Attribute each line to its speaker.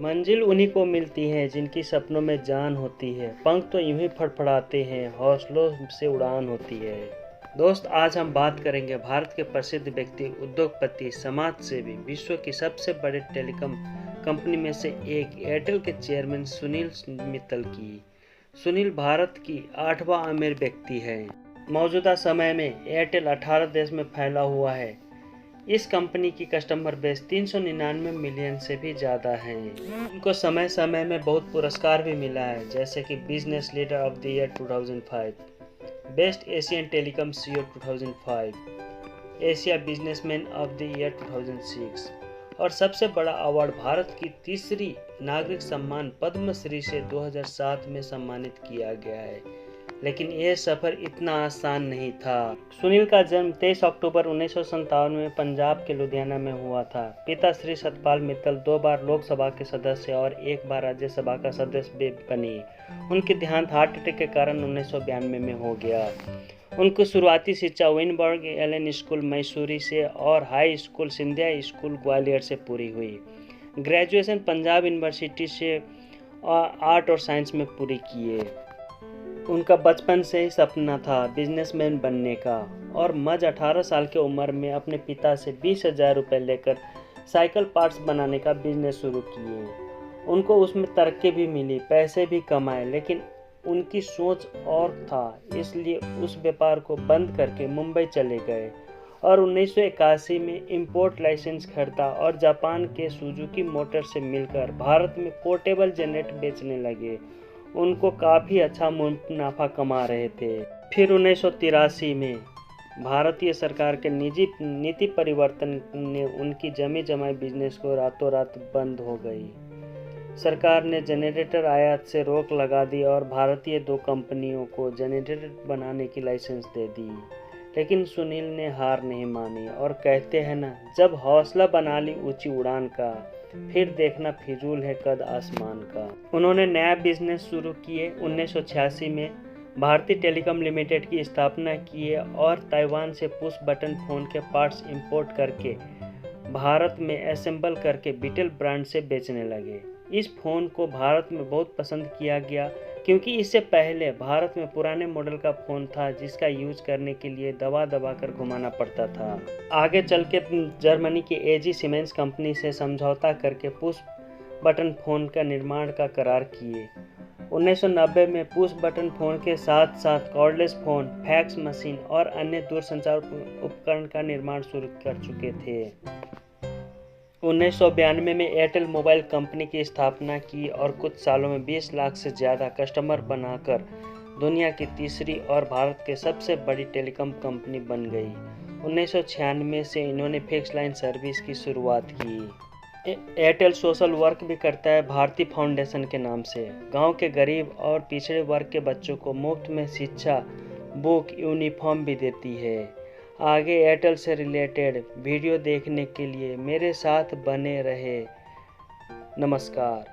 Speaker 1: मंजिल उन्हीं को मिलती है जिनकी सपनों में जान होती है। पंख तो यूं ही फड़फड़ाते हैं, हौसलों से उड़ान होती है। दोस्त, आज हम बात करेंगे भारत के प्रसिद्ध व्यक्ति, उद्योगपति, समाज सेवी, विश्व की सबसे बड़े टेलीकॉम कंपनी में से एक एयरटेल के चेयरमैन सुनील मित्तल की। सुनील भारत की 8वां अमीर व्यक्ति है। मौजूदा समय में एयरटेल 18 देश में फैला हुआ है। इस कंपनी की कस्टमर बेस 399 मिलियन से भी ज़्यादा है। उनको समय समय में बहुत पुरस्कार भी मिला है, जैसे कि business leader of the year 2005, best Asian telecom CEO 2005, Asia businessman of the year 2006 और सबसे बड़ा अवार्ड भारत की तीसरी नागरिक सम्मान पद्मश्री से 2007 में सम्मानित किया गया है। लेकिन यह सफ़र इतना आसान नहीं था। सुनील का जन्म 23 अक्टूबर 1957 में पंजाब के लुधियाना में हुआ था। पिता श्री सतपाल मित्तल 2 बार लोकसभा के सदस्य और 1 बार राज्यसभा का सदस्य भी बनी। उनकी देहांत हार्ट अटैक के कारण 1992 में हो गया। उनकी शुरुआती शिक्षा विनबर्ग एलन स्कूल मैसूरी से और high school Scindia school Gwalior से पूरी हुई। ग्रेजुएशन पंजाब यूनिवर्सिटी से आर्ट और साइंस में पूरी किए। उनका बचपन से ही सपना था बिजनेसमैन बनने का और मज 18 साल की उम्र में अपने पिता से 20,000 रुपये लेकर साइकिल पार्ट्स बनाने का बिजनेस शुरू किए। उनको उसमें तरक्की भी मिली, पैसे भी कमाए, लेकिन उनकी सोच और था, इसलिए उस व्यापार को बंद करके मुंबई चले गए और 1981 में इंपोर्ट लाइसेंस खरीदा और जापान के सुजुकी मोटर से मिलकर भारत में पोर्टेबल जनरेटर बेचने लगे। उनको काफ़ी अच्छा मुनाफा कमा रहे थे। फिर 1983 में भारतीय सरकार के निजी नीति परिवर्तन ने उनकी जमी जमाई बिजनेस को रातों रात बंद हो गई। सरकार ने जनरेटर आयात से रोक लगा दी और भारतीय 2 कंपनियों को जनरेटर बनाने की लाइसेंस दे दी। लेकिन सुनील ने हार नहीं मानी और कहते हैं ना, जब हौसला बना ली ऊंची उड़ान का, फिर देखना फिजूल है कद आसमान का। उन्होंने नया बिजनेस शुरू किए। 1986 में भारती टेलीकॉम लिमिटेड की स्थापना किए और ताइवान से पुश बटन फ़ोन के पार्ट्स इंपोर्ट करके भारत में असेंबल करके बीटेल ब्रांड से बेचने लगे। इस फ़ोन को भारत में बहुत पसंद किया गया क्योंकि इससे पहले भारत में पुराने मॉडल का फ़ोन था जिसका यूज करने के लिए दबा दबा कर घुमाना पड़ता था। आगे चल के जर्मनी की एजी सीमेंस कंपनी से समझौता करके पुश बटन फ़ोन का निर्माण का करार किए। 1990 में पुश बटन फ़ोन के साथ साथ कॉर्डलेस फ़ोन, फैक्स मशीन और अन्य दूरसंचार उपकरण का निर्माण शुरू कर चुके थे। 1992 में एयरटेल मोबाइल कंपनी की स्थापना की और कुछ सालों में 20 लाख से ज़्यादा कस्टमर बनाकर दुनिया की तीसरी और भारत के सबसे बड़ी टेलीकॉम कंपनी बन गई। 1996 से इन्होंने फिक्स लाइन सर्विस की शुरुआत की। एयरटेल सोशल वर्क भी करता है भारती फाउंडेशन के नाम से। गांव के गरीब और पिछड़े वर्ग के बच्चों को मुफ्त में शिक्षा, बुक, यूनिफॉर्म भी देती है। आगे एयरटेल से रिलेटेड वीडियो देखने के लिए मेरे साथ बने रहे। नमस्कार।